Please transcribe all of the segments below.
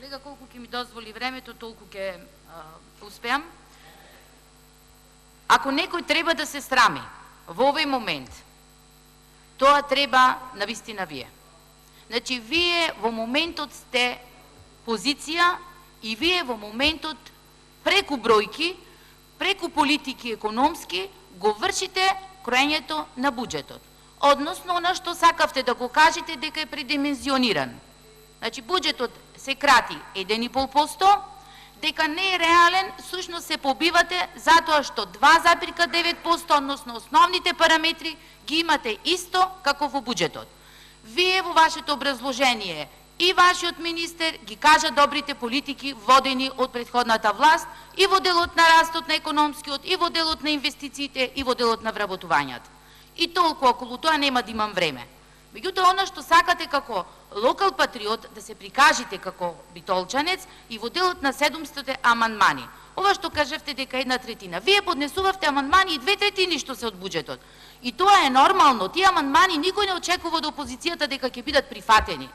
Колега, колку ќе ми дозволи времето, толку ќе успеам. Ако некој треба да се срами во овој момент, тоа треба навистина вие. Значи, вие во моментот сте позиција и вие во моментот преку бројки, преку политики економски, го вршите кроењето на буџетот. Односно, она што сакавте да го кажете дека е предимензиониран. Значи, буџетот се крати 1,5%, дека не е реален, сушност се побивате затоа што 2,9%, односно основните параметри ги имате исто како во буџетот. Вие во вашето образложение и вашиот министер ги кажа добрите политики водени од претходната власт и во делот на растот на економскиот, и во делот на инвестициите, и во делот на вработувањето. И толку околу тоа нема да имам време. Меѓутоа, она што сакате како локал патриот да се прикажете како битолчанец и во делот на 700 амандмани. Ова што кажавте дека 1/3. Вие поднесувавте амандмани и 2/3 што се од буџетот. И тоа е нормално. Тие амандмани никој не очекува од опозицијата дека ќе бидат прифатени.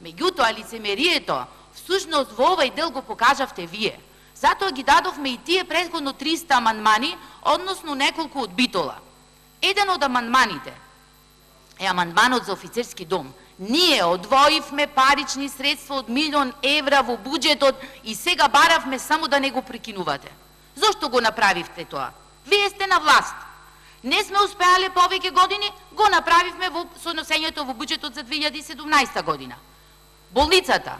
Меѓутоа, лицемерието, всушност во овој дел го покажавте вие. Затоа ги дадовме и тие претходно 300 амандмани, односно неколку од битола. Еден од амандманите е амандманот за офицерски дом. Ние одвоивме парични средства од 1.000.000 евра во буџетот и сега баравме само да не го прекинувате. Зошто го направивте тоа? Вие сте на власт. Не сме успеале повеќе години, го направивме во соносењето во буџетот за 2017 година. Болницата.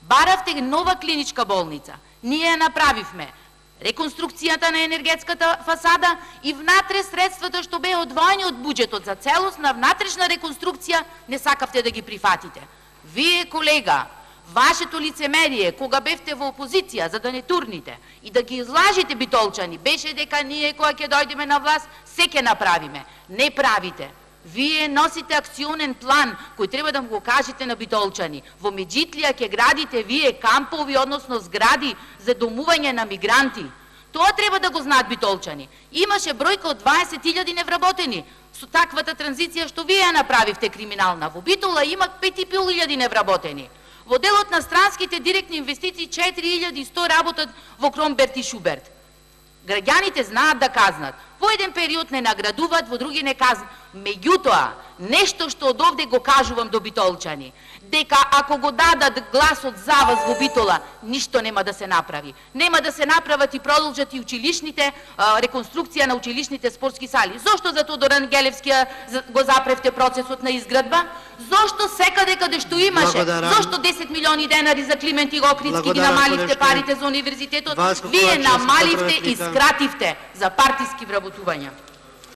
Баравте нова клиничка болница. Ние ја направивме. Реконструкцијата на енергетската фасада и внатре средствата што беа одвоени од буџетот за целосна внатрешна реконструкција не сакавте да ги прифатите. Вие, колега, вашето лицемерие, кога бевте во опозиција за да не турните и да ги излажите битолчани, беше дека ние кога ќе дојдеме на власт, се ќе направиме. Не правите. Вие носите акционен план кој треба да му го кажете на битолчани. Во Меджитлија ќе градите вие кампови, односно згради за домување на мигранти. Тоа треба да го знаат битолчани. Имаше бројка од 20.000 невработени. Со таквата транзиција што вие ја направивте криминална. Во Битола има 5.500 невработени. Во делот на странските директни инвестиции 4.100 работат во Кромберт и Шуберт. Граѓаните знаат да казнат. Во еден период не наградуваат, во други не казнат. Меѓутоа, нешто што од овде го кажувам до битолчани, дека ако го дадат гласот за вас во Битола, ништо нема да се направи. Нема да се направат и продолжат и училишните, реконструкција на училишните спортски сали. Зошто за Тодор Ангелевски го запревте процесот на изградба? Зошто секаде каде што имаше? Зошто 10 милиони денари за Климент Огрицки ги намаливте парите за универзитетот? Вие намаливте и скративте за партиски вработувања.